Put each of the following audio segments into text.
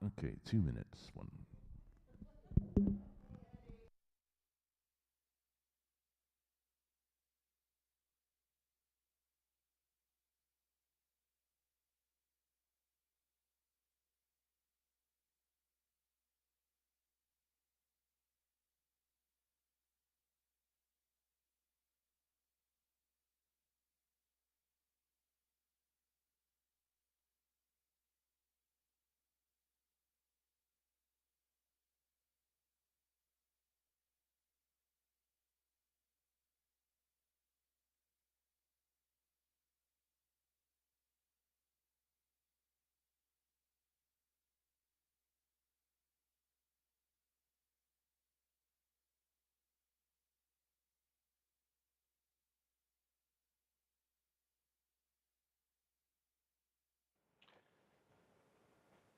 Okay, 2 minutes. One.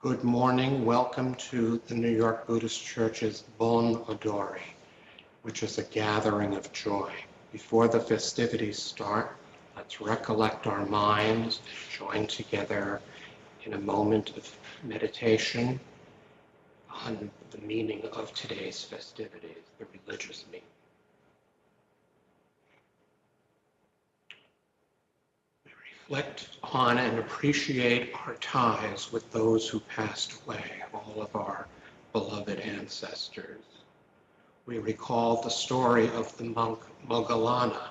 Good morning. Welcome to the New York Buddhist Church's Bon Odori, which is a gathering of joy. Before the festivities start, let's recollect our minds and join together in a moment of meditation on the meaning of today's festivities, the religious meaning. Reflect on and appreciate our ties with those who passed away, all of our beloved ancestors. We recall the story of the monk Moggallana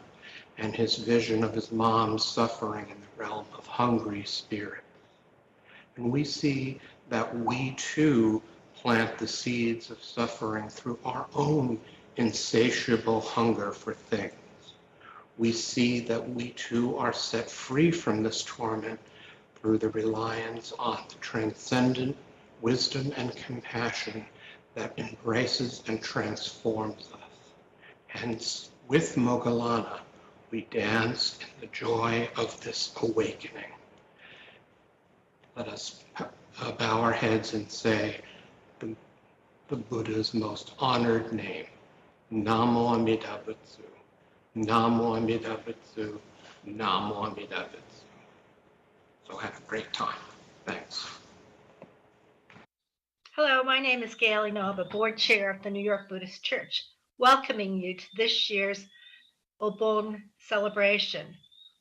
and his vision of his mom's suffering in the realm of hungry spirits. And we see that we too plant the seeds of suffering through our own insatiable hunger for things. We see that we too are set free from this torment through the reliance on the transcendent wisdom and compassion that embraces and transforms us. Hence, with Moggallana, we dance in the joy of this awakening. Let us bow our heads and say the Buddha's most honored name, Namo Amida Butsu. Namo Amida Butsu. Namo Amida Butsu. So have a great time. Thanks. Hello, my name is Gail, Inaba, Board Chair of the New York Buddhist Church, welcoming you to this year's Obon celebration.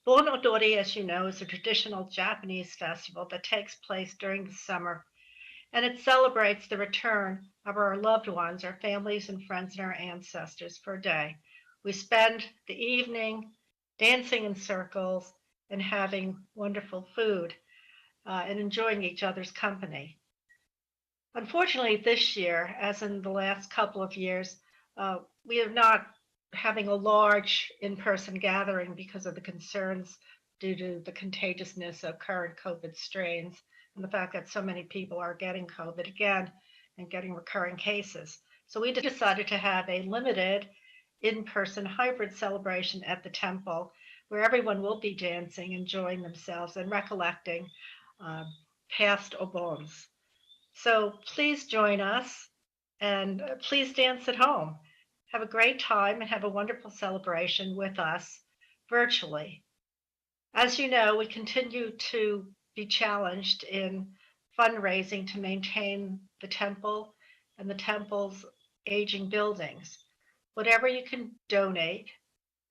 Bon Odori, as you know, is a traditional Japanese festival that takes place during the summer, and it celebrates the return of our loved ones, our families and friends, and our ancestors for a day. We spend the evening dancing in circles and having wonderful food and enjoying each other's company. Unfortunately, this year, as in the last couple of years, we are not having a large in-person gathering because of the concerns due to the contagiousness of current COVID strains and the fact that so many people are getting COVID again and getting recurring cases. So we decided to have a limited in-person hybrid celebration at the temple where everyone will be dancing, enjoying themselves, and recollecting past obons. So please join us and please dance at home. Have a great time and have a wonderful celebration with us virtually. As you know, we continue to be challenged in fundraising to maintain the temple and the temple's aging buildings. Whatever you can donate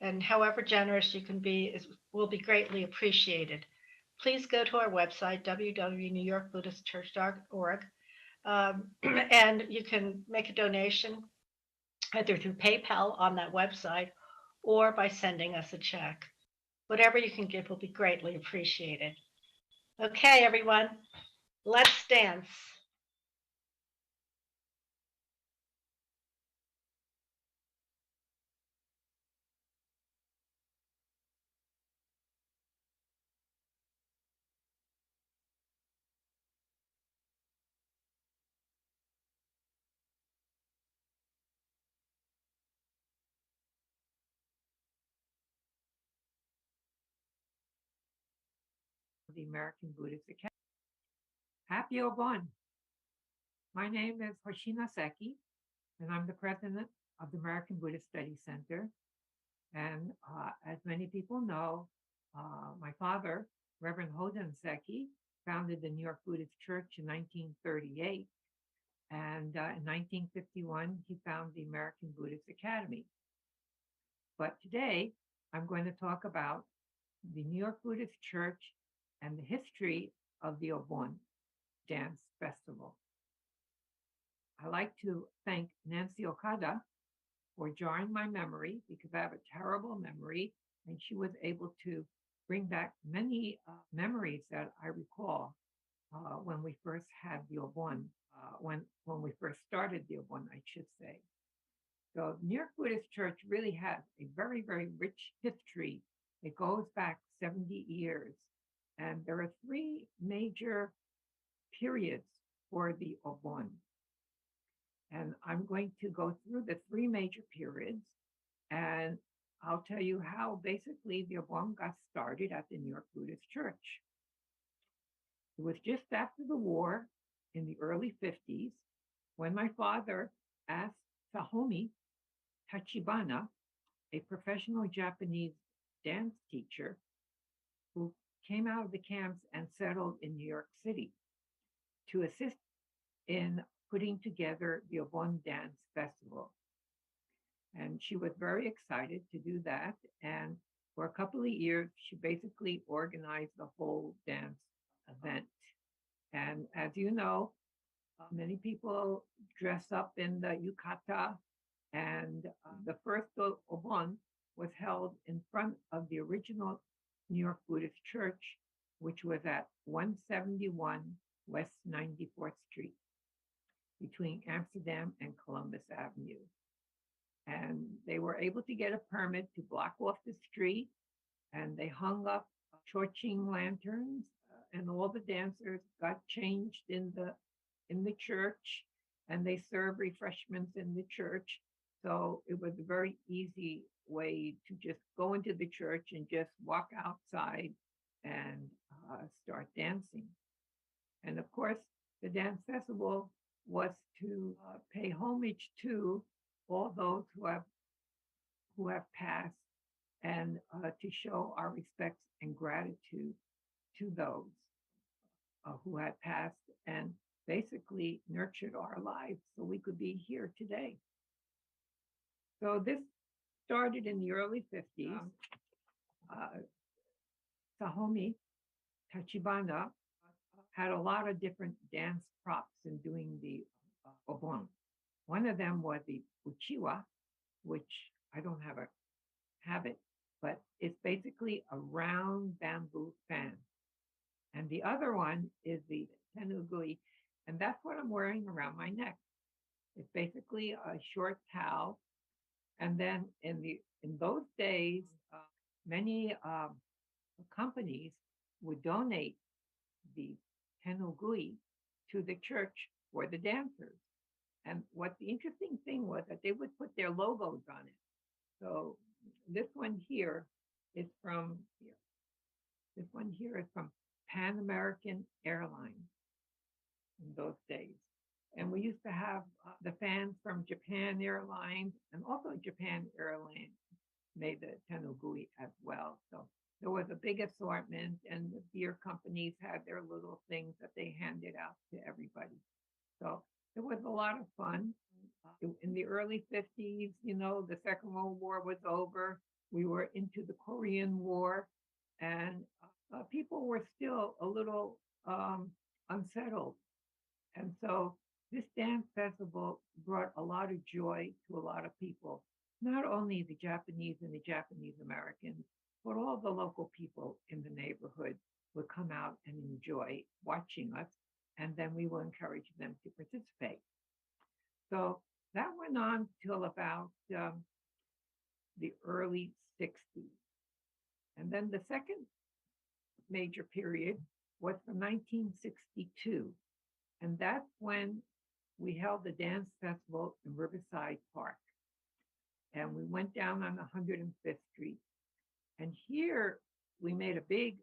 and however generous you can be will be greatly appreciated. Please go to our website, www.newyorkbuddhistchurch.org, and you can make a donation either through PayPal on that website or by sending us a check. Whatever you can give will be greatly appreciated. Okay, everyone, let's dance. The American Buddhist Academy. Happy Obon! My name is Hoshina Seki, and I'm the president of the American Buddhist Study Center. And as many people know, my father, Reverend Hondo Seki, founded the New York Buddhist Church in 1938. And in 1951, he founded the American Buddhist Academy. But today, I'm going to talk about the New York Buddhist Church and the history of the Obon Dance Festival. I'd like to thank Nancy Okada for jarring my memory, because I have a terrible memory, and she was able to bring back many memories that I recall when we first had the Obon, when we first started the Obon, I should say. So New York Buddhist Church really has a very, very rich history. It goes back 70 years. And there are three major periods for the Obon. And I'm going to go through the three major periods, and I'll tell you how basically the Obon got started at the New York Buddhist Church. It was just after the war in the early 50s when my father asked Sahomi Tachibana, a professional Japanese dance teacher who came out of the camps and settled in New York City, to assist in putting together the Obon Dance Festival. And she was very excited to do that. And for a couple of years, she basically organized the whole dance event. And as you know, many people dress up in the yukata, and the first Obon was held in front of the original New York Buddhist Church, which was at 171 West 94th Street, between Amsterdam and Columbus Avenue. And they were able to get a permit to block off the street, and they hung up torching lanterns, and all the dancers got changed in the church, and they served refreshments in the church. So it was a very easy way to just go into the church and just walk outside and start dancing. And of course, the dance festival was to pay homage to all those who have passed, and to show our respects and gratitude to those who had passed and basically nurtured our lives so we could be here today. So this started in the early 50s. Sahomi Tachibana had a lot of different dance props in doing the Obon. One of them was the uchiwa, which I don't have it, but it's basically a round bamboo fan. And the other one is the tenugui, and that's what I'm wearing around my neck. It's basically a short towel. And then in those days, many companies would donate the tenugui to the church for the dancers. And what the interesting thing was that they would put their logos on it. So this one here is from Pan American Airlines in those days. And we used to have the fans from Japan Airlines, and also Japan Airlines made the tenugui as well. So there was a big assortment, and the beer companies had their little things that they handed out to everybody. So it was a lot of fun. In the early 50s, the Second World War was over. We were into the Korean War, and people were still a little unsettled. And so this dance festival brought a lot of joy to a lot of people, not only the Japanese and the Japanese Americans, but all the local people in the neighborhood would come out and enjoy watching us, and then we will encourage them to participate. So that went on till about the early 60s. And then the second major period was from 1962. And that's when we held the dance festival in Riverside Park. And we went down on 105th Street. And here we made a big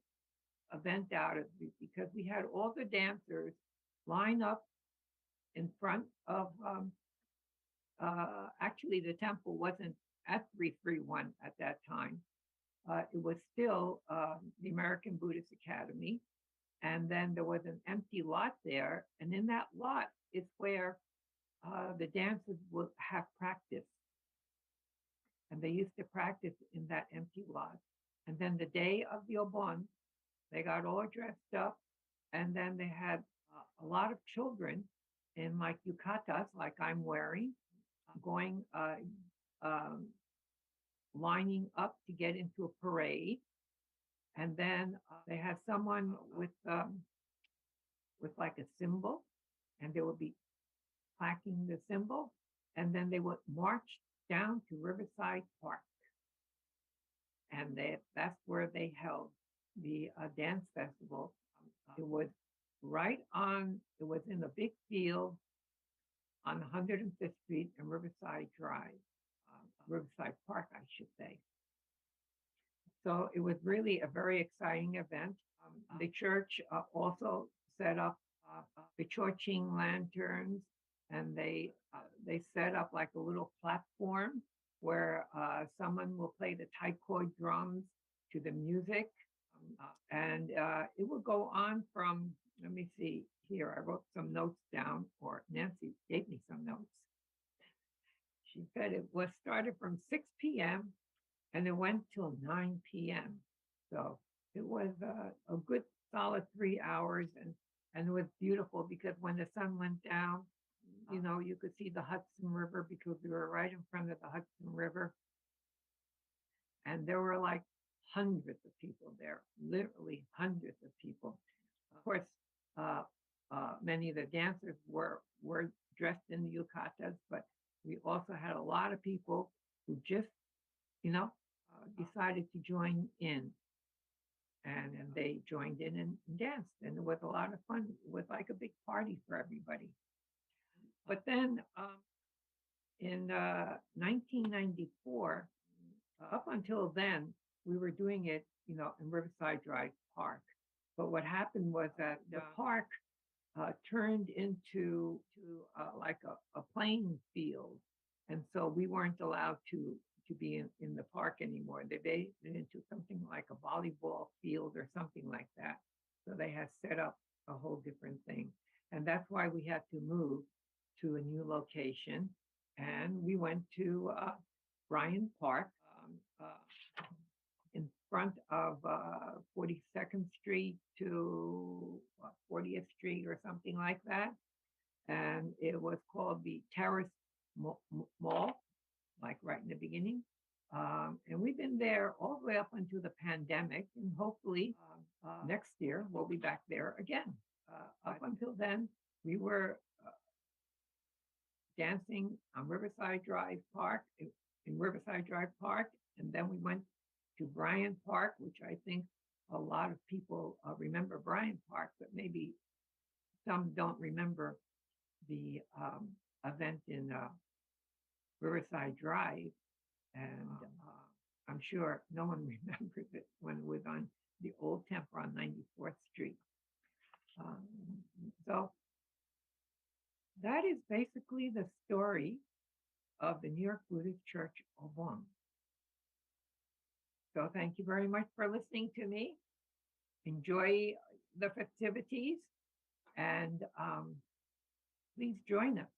event out of it, because we had all the dancers line up in front of, actually the temple wasn't at 331 at that time. It was still the American Buddhist Academy. And then there was an empty lot there. And in that lot is where the dancers would have practice. And they used to practice in that empty lot. And then the day of the Obon, they got all dressed up. And then they had a lot of children in like yukatas, like I'm wearing, going, lining up to get into a parade. And then they had someone with like a cymbal, and they would be clacking the cymbal, and then they would march down to Riverside Park, and that's where they held the dance festival. It was it was in a big field on 105th Street and Riverside Drive, Riverside Park, I should say. So it was really a very exciting event. The church also set up the torching lanterns, and they set up like a little platform where someone will play the taiko drums to the music, and it will go on from. Let me see here. I wrote some notes down, or Nancy gave me some notes. She said it was started from 6 p.m. and it went till 9 p.m. So it was a good solid 3 hours, and it was beautiful because when the sun went down, you know, you could see the Hudson River because we were right in front of the Hudson River. And there were like hundreds of people there, literally hundreds of people. Of course, many of the dancers were dressed in the yukatas, but we also had a lot of people who just, you know, decided to join in, and they joined in and danced, and it was a lot of fun. It was like a big party for everybody. But then in 1994, up until then, we were doing it, you know, in Riverside Drive Park. But what happened was that the park turned into like a playing field, and so we weren't allowed to be in the park anymore. They made it into something like a volleyball field or something like that. So they had set up a whole different thing. And that's why we had to move to a new location. And we went to Bryan Park in front of 42nd Street to 40th Street or something like that. And it was called the Terrace Mall, like right in the beginning. And we've been there all the way up until the pandemic, and hopefully next year we'll be back there again. Up until then, we were dancing on Riverside Drive Park, in Riverside Drive Park, and then we went to Bryan Park, which I think a lot of people remember Bryan Park, but maybe some don't remember the event in Riverside Drive. And I'm sure no one remembers it when it was on the old temple on 94th Street. So that is basically the story of the New York Buddhist Church Obon. So thank you very much for listening to me. Enjoy the festivities, and please join us.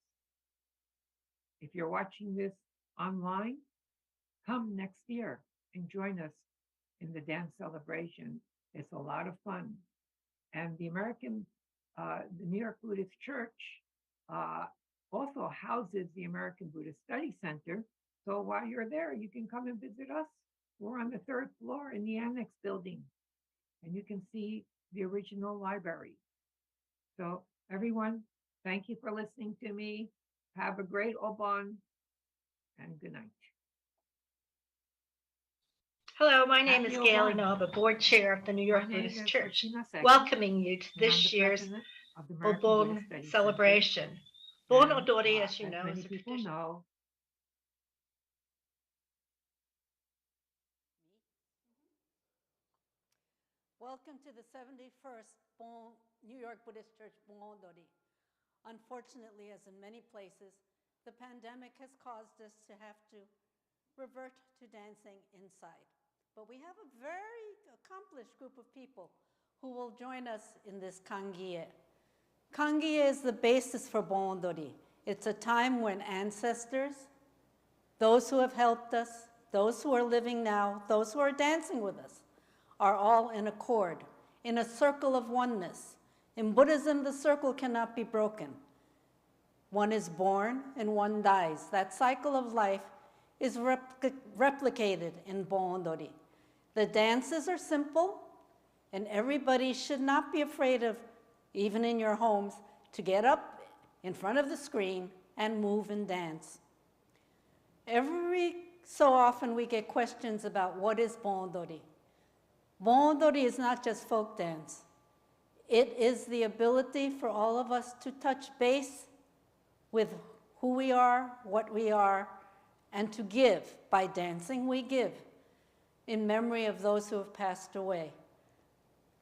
If you're watching this online, come next year and join us in the dance celebration. It's a lot of fun. And the New York Buddhist Church also houses the American Buddhist Study Center. So while you're there, you can come and visit us. We're on the 3rd floor in the annex building, and you can see the original library. So everyone, thank you for listening to me. Have a great Obon, and good night. Hello, my name is Happy Gail, Obon. Inaba, board chair of the New York My name Buddhist is Church, Hoshina Seki, welcoming you to and I'm this the year's president of the American Obon Buddhist Study celebration. Center. Bon And, Odori, as you as know, many is a people tradition. know, Welcome to the 71st New York Buddhist Church Bon Odori. Unfortunately, as in many places, the pandemic has caused us to have to revert to dancing inside. But we have a very accomplished group of people who will join us in this kangie. Kangie is the basis for Bon Odori. It's a time when ancestors, those who have helped us, those who are living now, those who are dancing with us, are all in accord, in a circle of oneness. In Buddhism, the circle cannot be broken. One is born and one dies. That cycle of life is replicated in Bon Odori. The dances are simple, and everybody should not be afraid of, even in your homes, to get up in front of the screen and move and dance. Every so often we get questions about what is Bon Odori. Bon Odori is not just folk dance. It is the ability for all of us to touch base with who we are, what we are, and to give. By dancing, we give in memory of those who have passed away.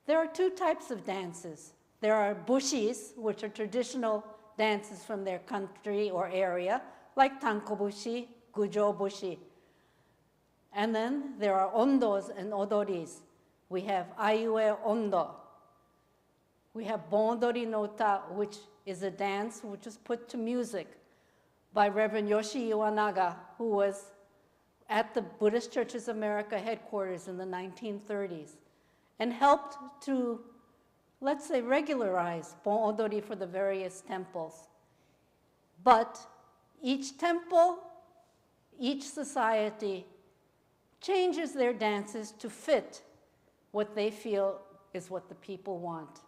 There are two types of dances. There are bushis, which are traditional dances from their country or area, like Tanko Bushi, Gujo Bushi. And then there are ondos and odoris. We have I U E Ondo. We have Bon Odori No Uta, which is a dance which was put to music by Reverend Yoshi Iwanaga, who was at the Buddhist Churches America headquarters in the 1930s, and helped to, let's say, regularize Bon Odori for the various temples. But each temple, each society changes their dances to fit what they feel is what the people want.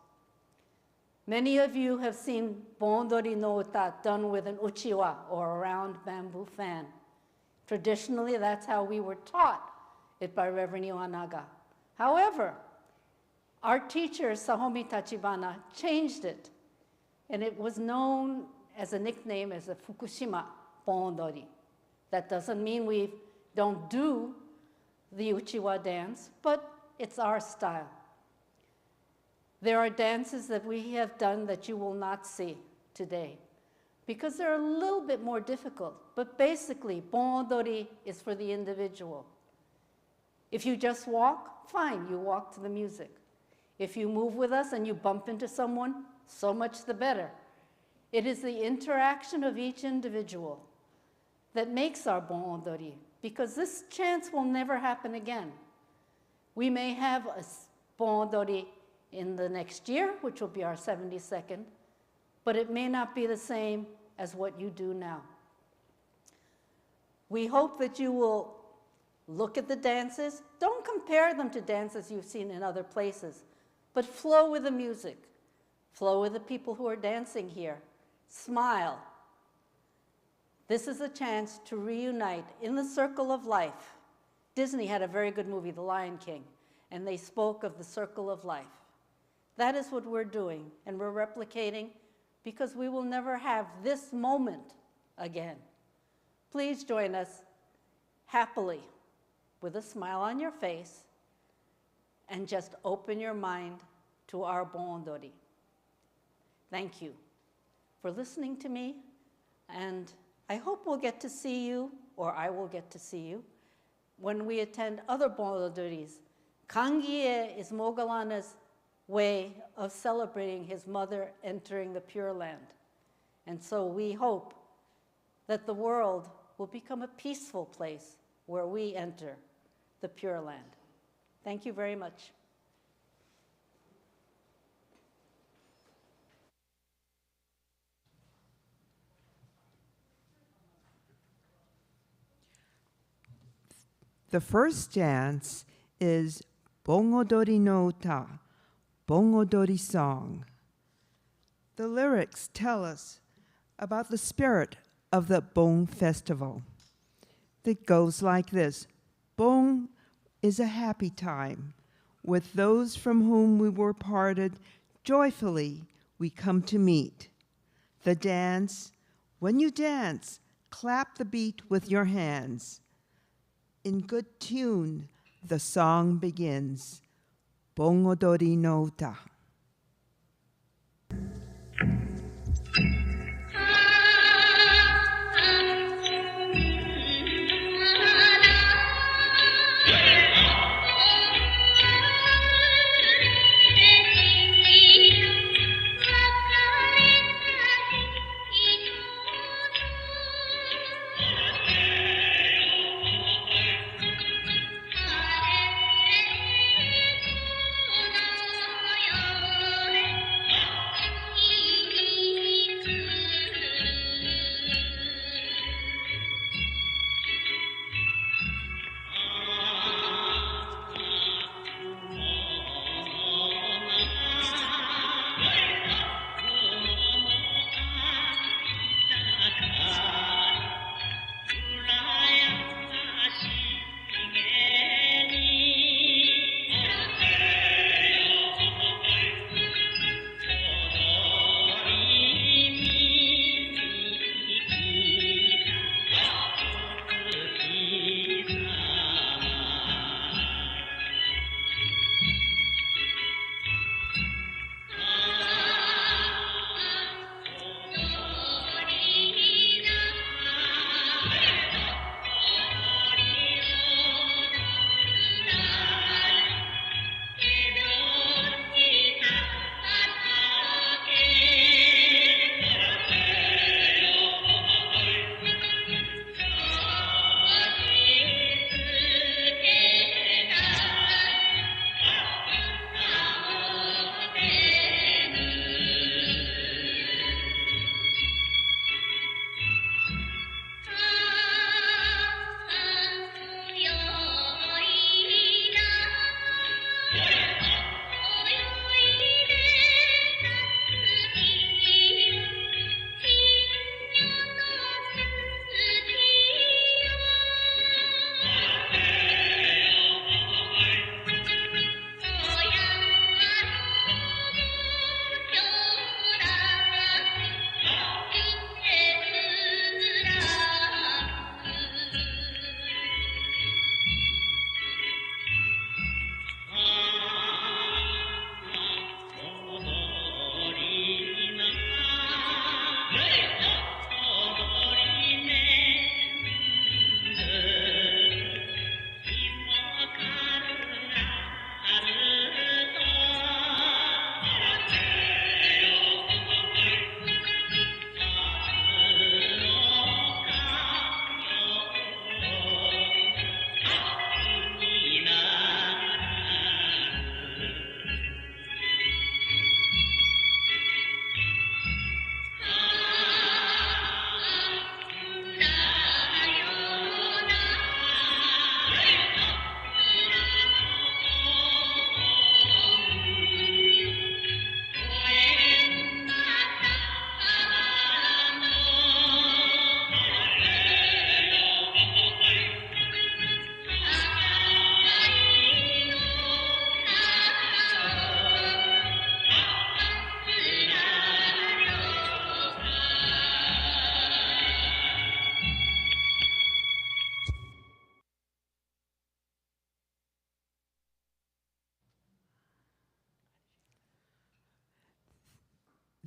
Many of you have seen Bon Odori No Uta done with an uchiwa, or a round bamboo fan. Traditionally, that's how we were taught it by Reverend Iwanaga. However, our teacher, Sahomi Tachibana, changed it, and it was known as a nickname as a Fukushima Bon Odori. That doesn't mean we don't do the uchiwa dance, but it's our style. There are dances that we have done that you will not see today because they're a little bit more difficult. But basically, Bon Odori is for the individual. If you just walk, fine, you walk to the music. If you move with us and you bump into someone, so much the better. It is the interaction of each individual that makes our Bon Odori, because this chance will never happen again. We may have a Bon Odori in the next year, which will be our 72nd, but it may not be the same as what you do now. We hope that you will look at the dances. Don't compare them to dances you've seen in other places, but flow with the music. Flow with the people who are dancing here. Smile. This is a chance to reunite in the circle of life. Disney had a very good movie, The Lion King, and they spoke of the circle of life. That is what we're doing, and we're replicating because we will never have this moment again. Please join us happily with a smile on your face and just open your mind to our Bon Odori. Thank you for listening to me, and I hope we'll get to see you, or I will get to see you, when we attend other Bon Odoris. Kangie is Moggallana's way of celebrating his mother entering the Pure Land. And so we hope that the world will become a peaceful place where we enter the Pure Land. Thank you very much. The first dance is Bon Odori No Uta, Bon Odori song. The lyrics tell us about the spirit of the Bon festival. It goes like this. Bon is a happy time. With those from whom we were parted, joyfully we come to meet. The dance, when you dance, clap the beat with your hands. In good tune, the song begins. Bon Odori No Uta.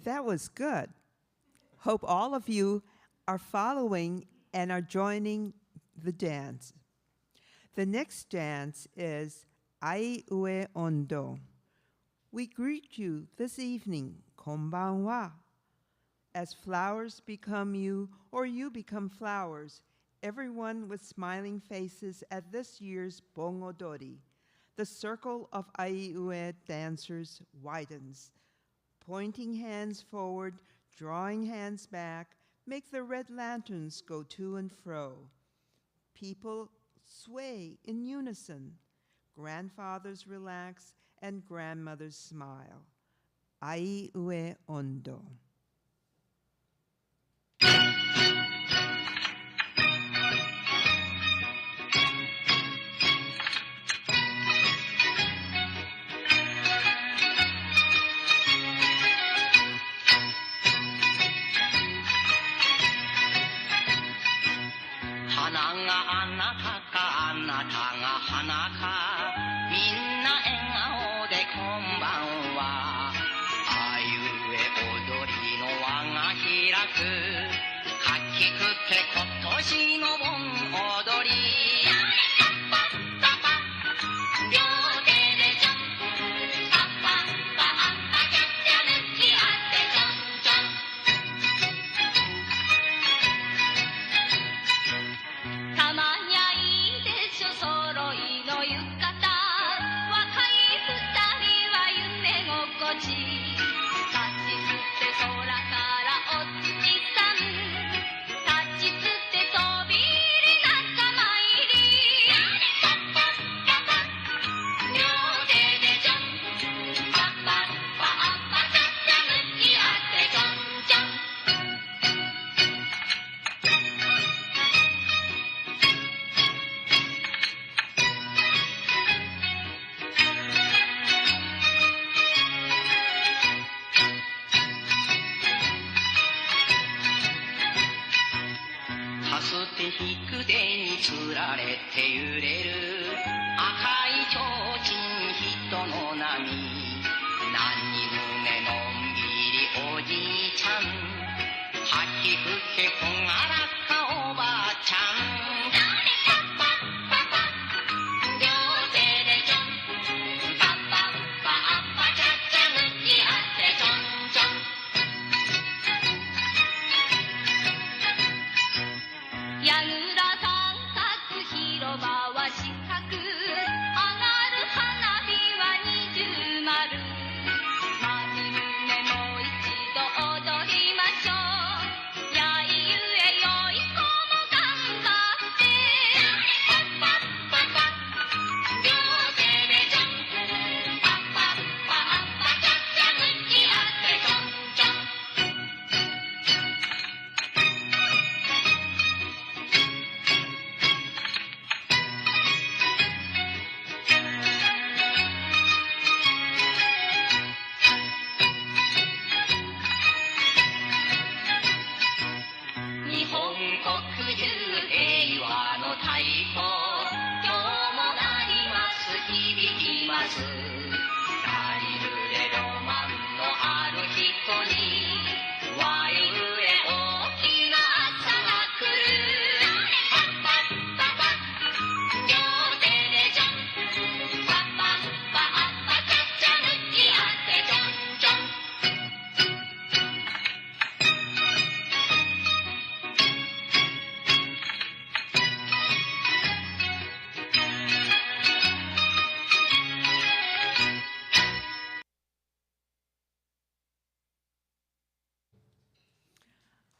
That was good. Hope all of you are following and are joining the dance. The next dance is I U E Ondo. We greet you this evening, konbanwa. As flowers become you, or you become flowers, everyone with smiling faces at this year's Bon Odori. The circle of I U E dancers widens. Pointing hands forward, drawing hands back, make the red lanterns go to and fro. People sway in unison. Grandfathers relax and grandmothers smile. I U E Ondo.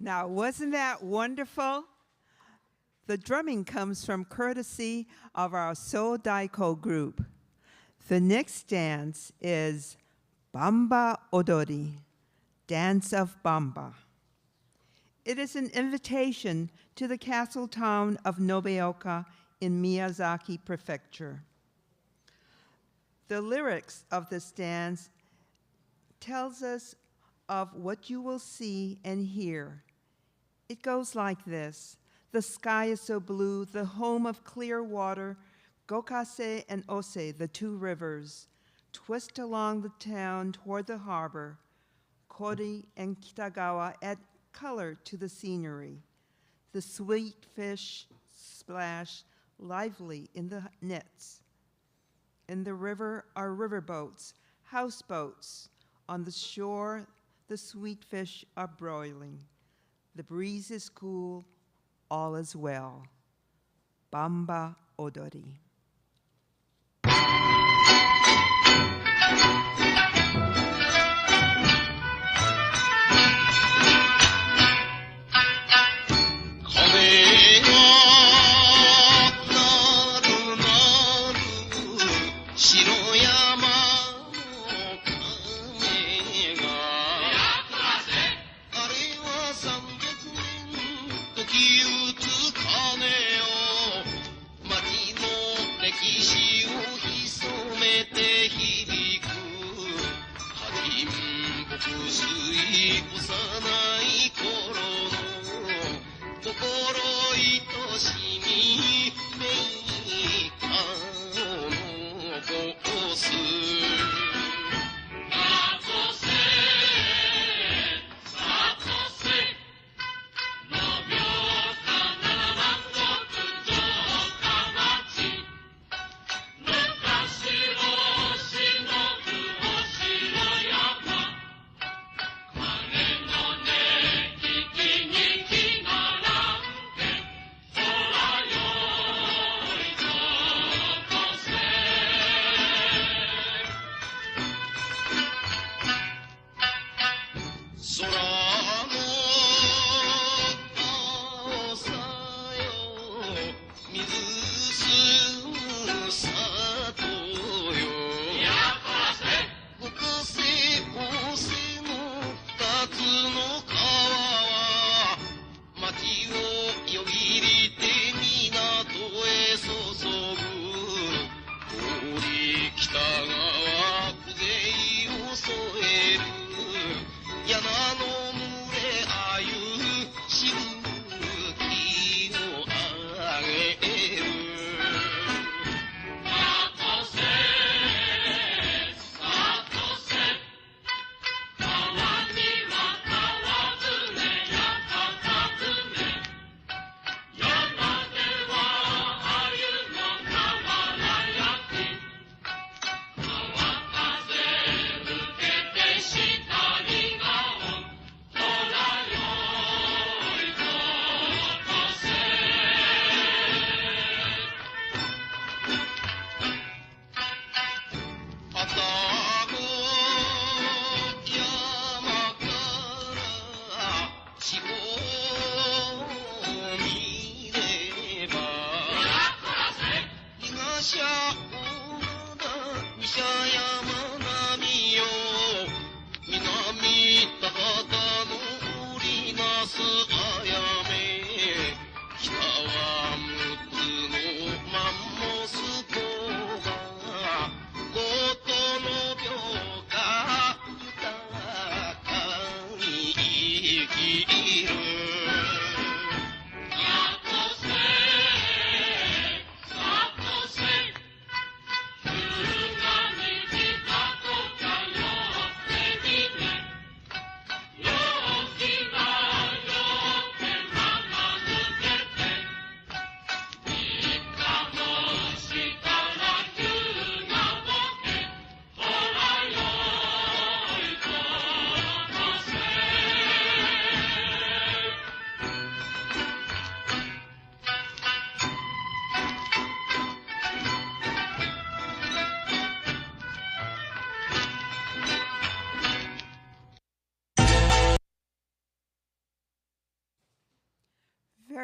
'Now, wasn't that wonderful? The drumming comes from courtesy of our Soh Daiko group. The next dance is Bamba Odori, Dance of Bamba. It is an invitation to the castle town of Nobeoka in Miyazaki Prefecture. The lyrics of this dance tells us of what you will see and hear. It goes like this. The sky is so blue, the home of clear water, Gokase and Ose, the two rivers, twist along the town toward the harbor. Hori and Kitagawa add color to the scenery. The sweet fish splash lively in the nets. In the river are riverboats, houseboats. On the shore, the sweet fish are broiling. The breeze is cool, all is well. Bamba Odori.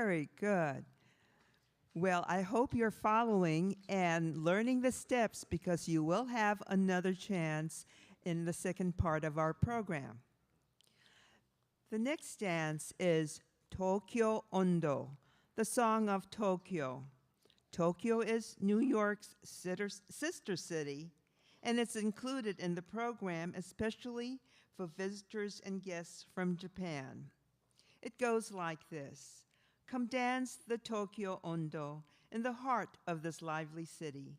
'Very good. Well, I hope you're following and learning the steps because you will have another chance in the second part of our program. The next dance is Tokyo Ondo, the song of Tokyo. Tokyo is New York's sister city, and it's included in the program especially for visitors and guests from Japan. It goes like this. Come dance the Tokyo Ondo in the heart of this lively city.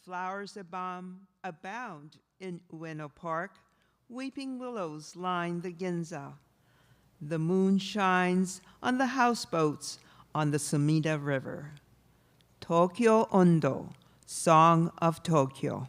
Flowers abound in Ueno Park, Weeping willows line the Ginza. The moon shines on the houseboats on the Sumida River. Tokyo Ondo, Song of Tokyo.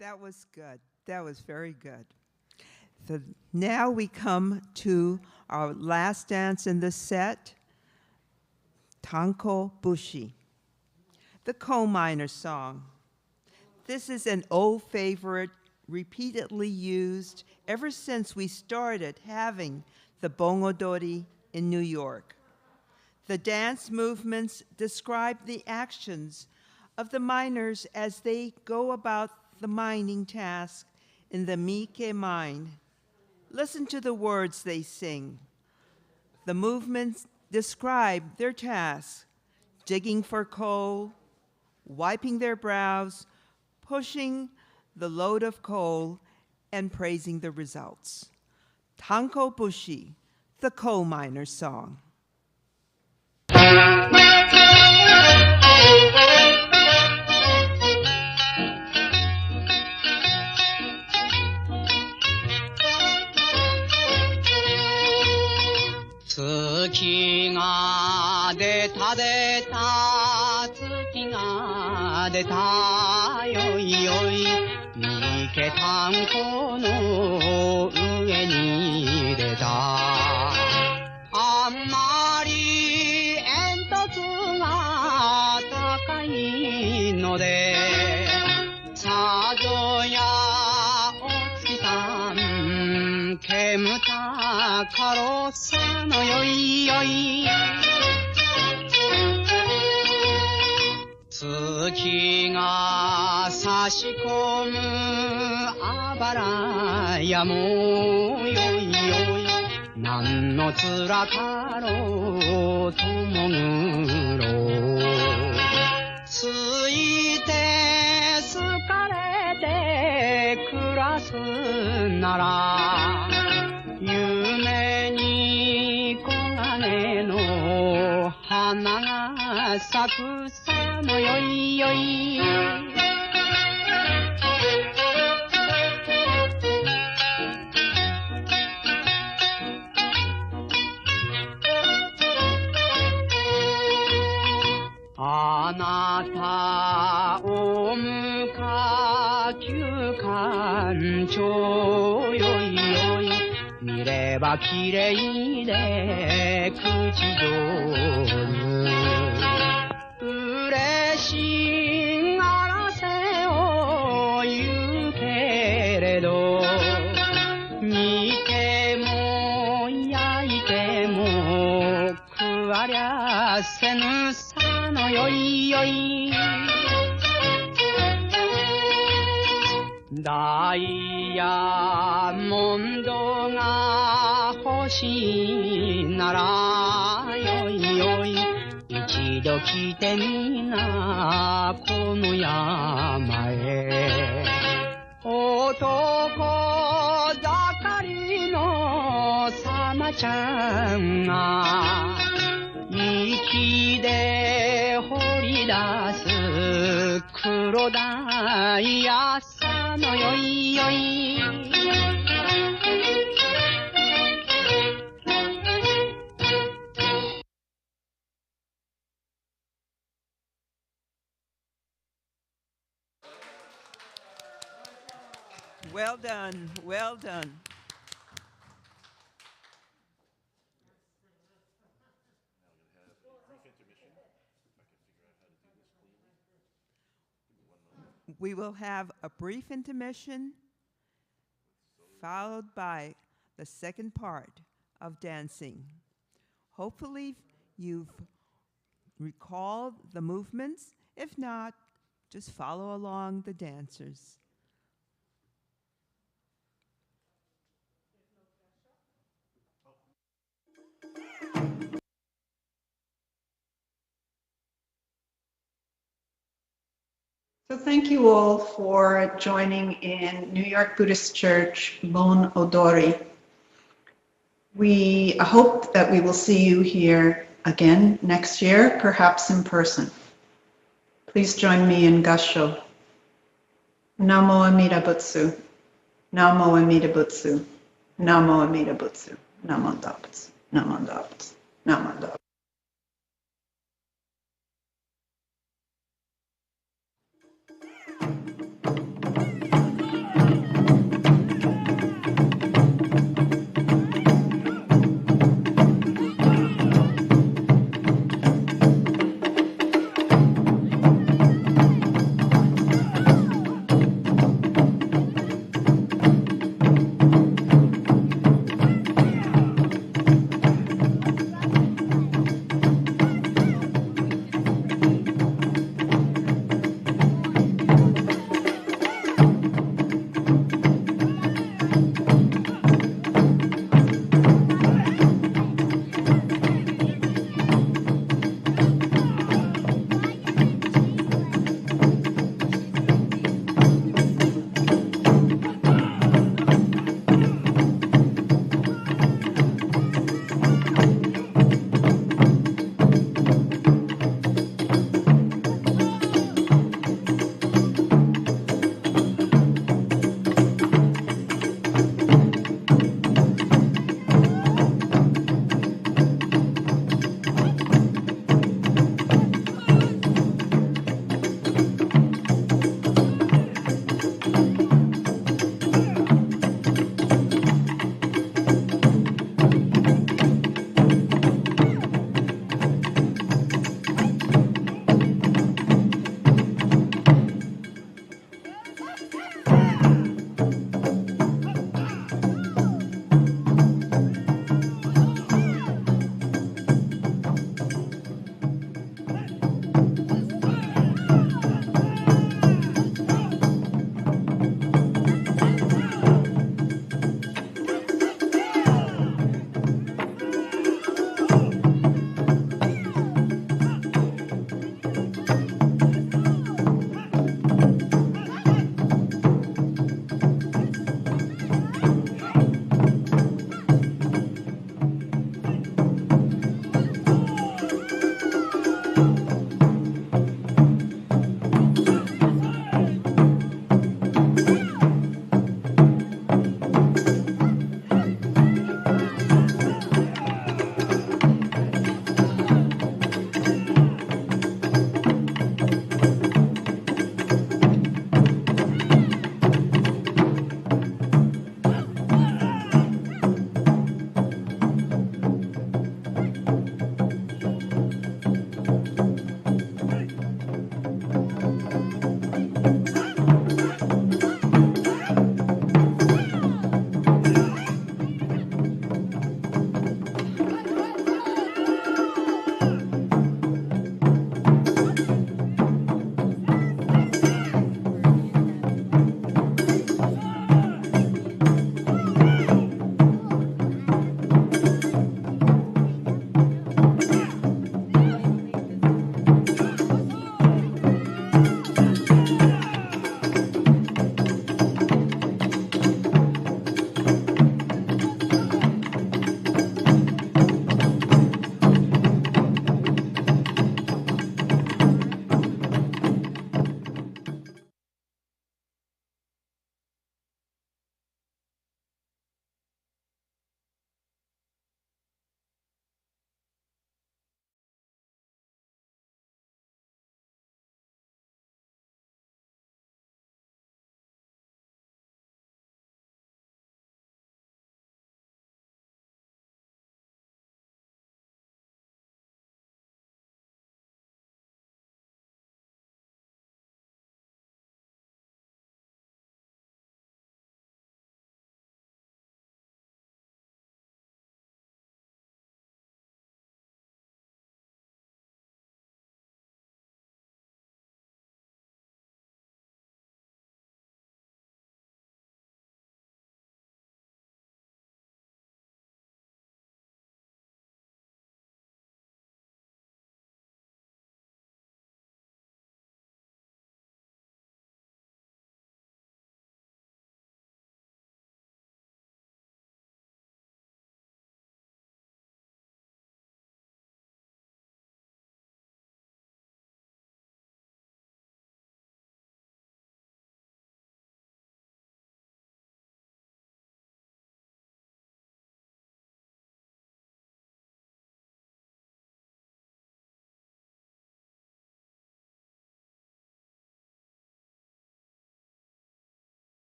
That was good. That was very good. So now we come to our last dance in the set, Tanko Bushi, the coal miner song. This is an old favorite, repeatedly used ever since we started having the Bon Odori in New York. The dance movements describe the actions of the miners as they go about the mining task in the Mike mine. Listen to the words they sing. The movements describe their tasks: digging for coal, wiping their brows, pushing the load of coal, and praising the results. Tanko Bushi, the coal miner song. 月が出た出た月が出たよいよい三毛炭鉱の上に出たあんまり煙突が高いので煙たカロッサのよいよい月が差し込むあばらやもよいよい何の面かろうともぐろついて好かれて暮らすなら夢に黄金の花が咲くさのよいよいあなたおむか休館長よいよい見ればきれいで口上手嬉しがらせを言うけれど煮ても焼いても食わりゃせぬさのよいよいダイヤモンドが欲しいならよいよい一度来てみなこの山へ男盛りのさまちゃんが息で掘り出す黒ダイヤさのよいよいWell done, well done. We will have a brief intermission, followed by the second part of dancing. Hopefully you've recalled the movements. If not, just follow along the dancers. So thank you all for joining in New York Buddhist Church, Bon Odori. We hope that we will see you here again next year, perhaps in person. Please join me in Gassho. Namo Amida Butsu. Namo Amida Butsu. Namo Amida Butsu. Namo Butsu. Namo Butsu. Namo Butsu.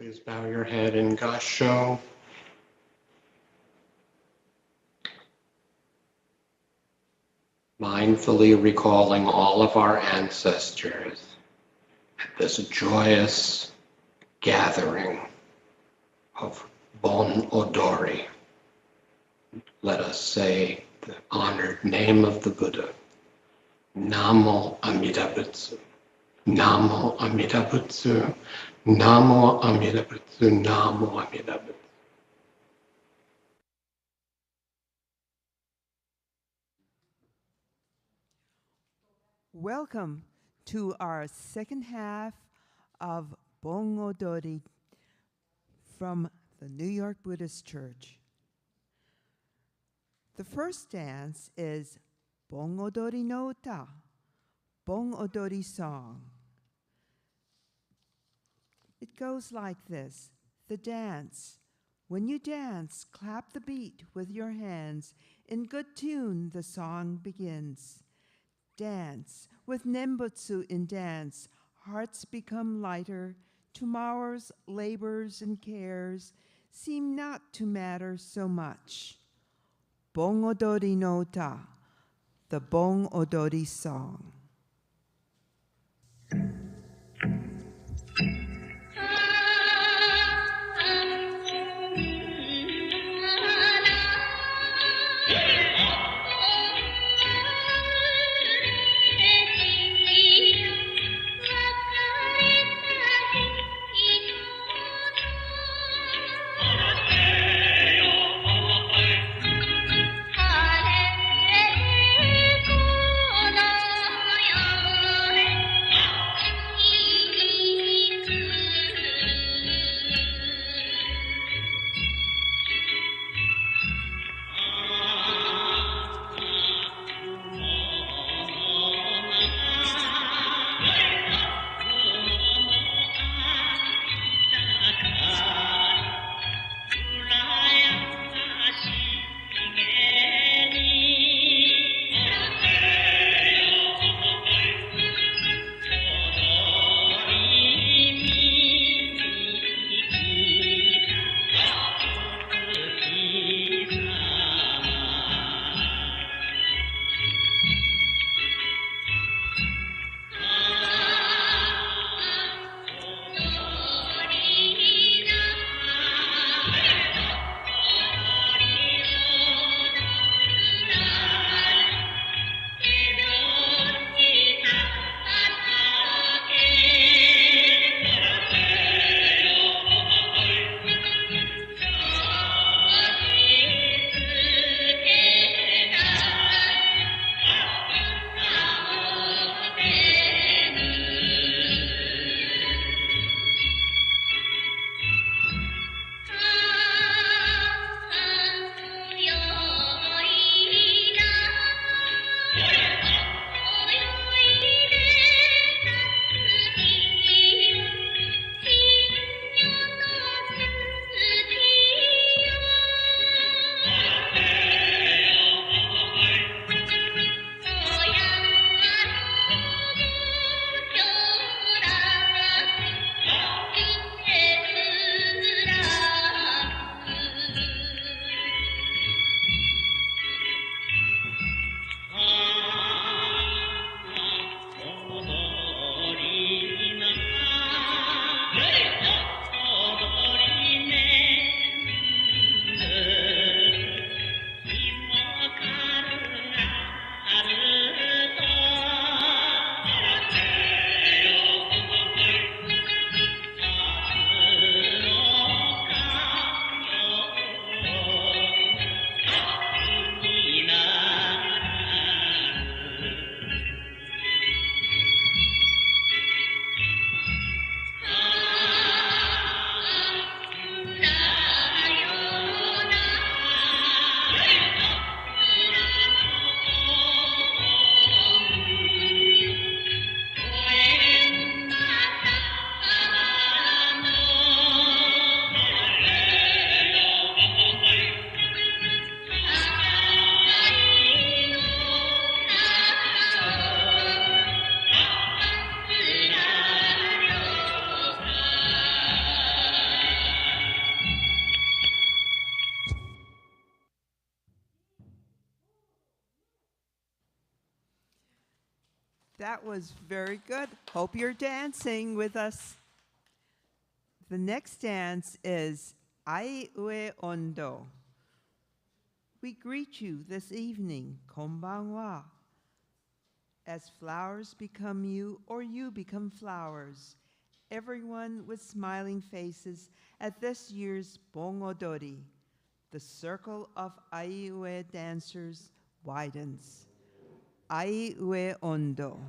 Please bow your head in Gassho. Mindfully recalling all of our ancestors at this joyous gathering of Bon Odori. Let us say the honored name of the Buddha. Namo Amida Butsu. Namo Amida Butsu. Namo Amida Butsu. Namo Amida Butsu. Welcome to our second half of Bon Odori from the New York Buddhist Church. The first dance is Bon Odori No Uta, Bon Odori song. It goes like this, the dance. When you dance, clap the beat with your hands. In good tune, the song begins. Dance. With Nembutsu in dance, hearts become lighter. Tomorrow's labors and cares seem not to matter so much. Bon Odori No Uta, the Bon Odori song. Hare Krishna That was very good. Hope you're dancing with us. The next dance is I U E Ondo. We greet you this evening, konbanwa. As flowers become you or you become flowers, everyone with smiling faces at this year's Bon Odori. The circle of I U E dancers widens. I U E Ondo.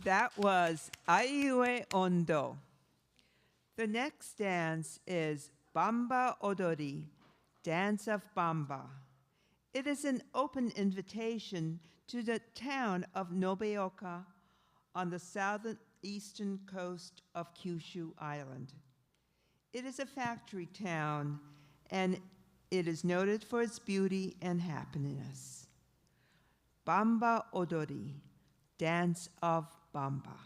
'That was I U E Ondo. The next dance is Bamba Odori, Dance of Bamba. It is an open invitation to the town of Nobeoka on the southeastern coast of Kyushu Island. It is a factory town, and it is noted for its beauty and happiness. Bamba Odori, Dance of Bamba.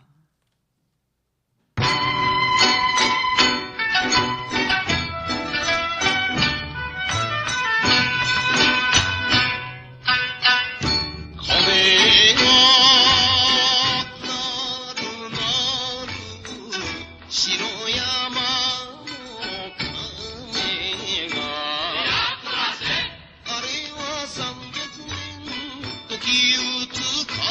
時打つ風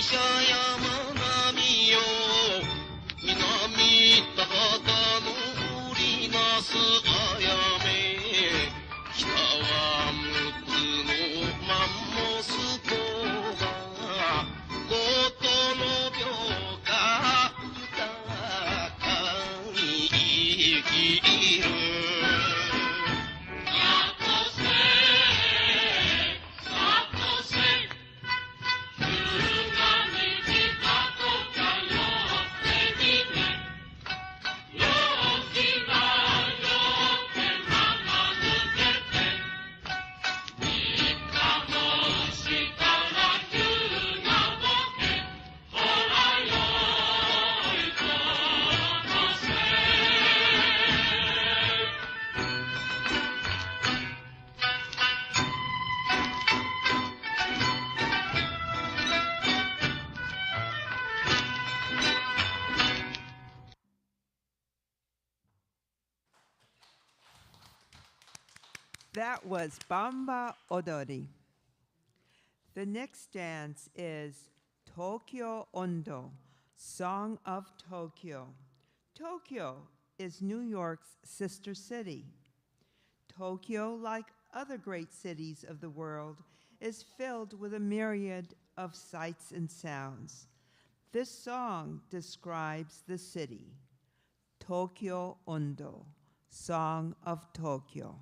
車山並よ南田畑の売りなすあやめ北は六つのマンモスコがごとの病か豊かに生きるThat was Bamba Odori. The next dance is Tokyo Ondo, Song of Tokyo. Tokyo is New York's sister city. Tokyo, like other great cities of the world, is filled with a myriad of sights and sounds. This song describes the city. Tokyo Ondo, Song of Tokyo.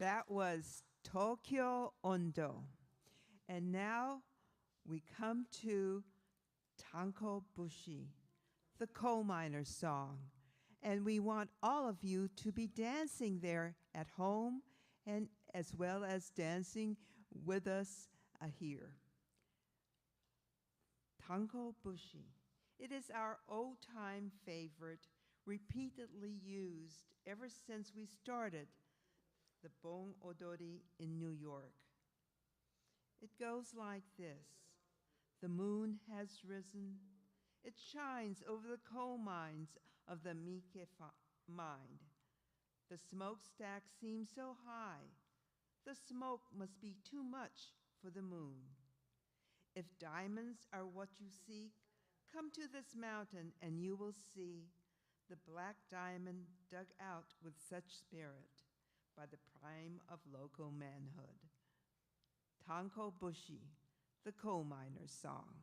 That was Tokyo Ondo. And now we come to Tanko Bushi, the coal miner's song. And we want all of you to be dancing there at home and as well as dancing with us here. Tanko Bushi. It is our old-time favorite, repeatedly used ever since we started the Bon Odori in New York. It goes like this. The moon has risen. It shines over the coal mines of the Mike mine. The smokestack seems so high. The smoke must be too much for the moon. If diamonds are what you seek, come to this mountain and you will see the black diamond dug out with such spirit by the prime of local manhood. Tanko Bushi, the coal miner's song.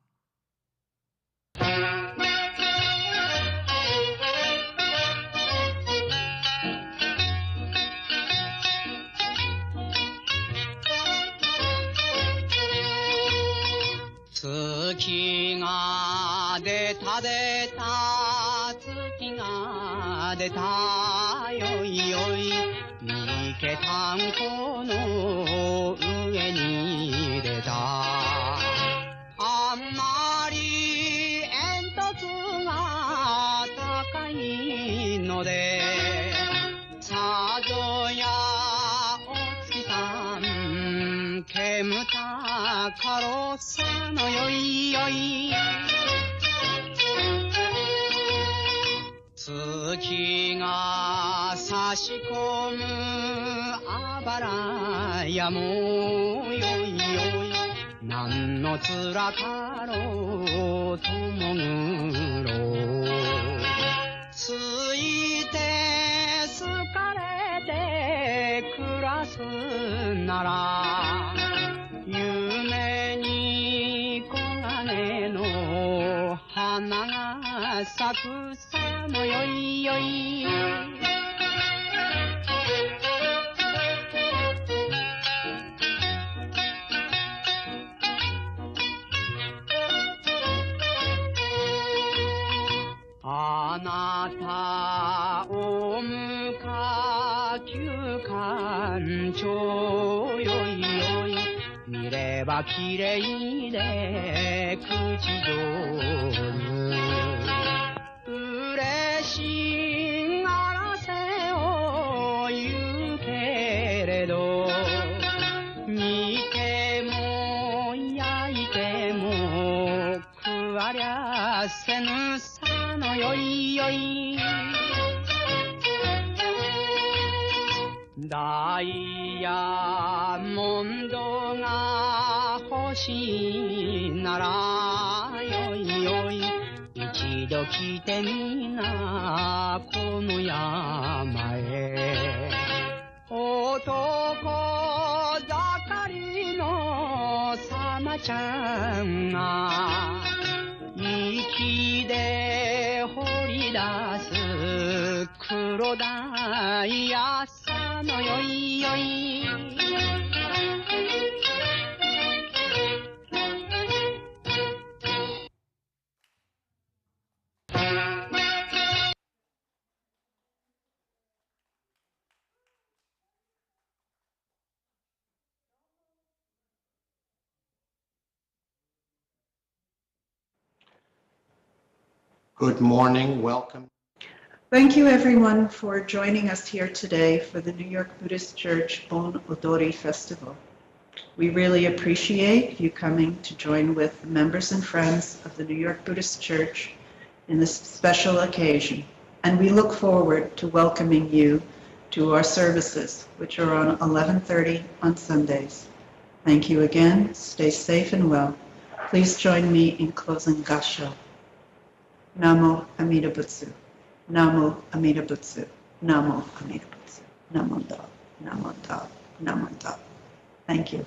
Tsuki ga deta deta, tsuki ga deta, yoi yoi, mike tanko no ue ni deta. Ammari entotsu ga takai no de, sajo ya otsuki-san, kemuta karosa no yoi yoi. Tsuki ga sashikomu abara ya mo yoi yoi. Nan no tsura karo tomoguro. Tsuite tsukarete kurasu nara, yume ni kogane no hana ga saku sa no yoi yoi. Anata omuka kyukancho yoi yoi. Mireba kirei de kuchijoru. Ureshi arase o yu keredo, mite mo yaite mo kuarya senu sa no yoi yoi. Diamondが欲しいならよいよい、一度来てみなこの山へ。男盛りのさまちゃんが息で掘り出す黒ダイヤさのよいよい。Good morning, welcome. Thank you everyone for joining us here today for the New York Buddhist Church Bon Odori Festival. We really appreciate you coming to join with members and friends of the New York Buddhist Church in this special occasion. And we look forward to welcoming you to our services, which are on 11:30 on Sundays. Thank you again. Stay safe and well. Please join me in closing Gassho. Namo Amida Butsu. Namo Amida Butsu. Namo Amida Butsu. Namo Do. Namo Do. Namo Do. Thank you.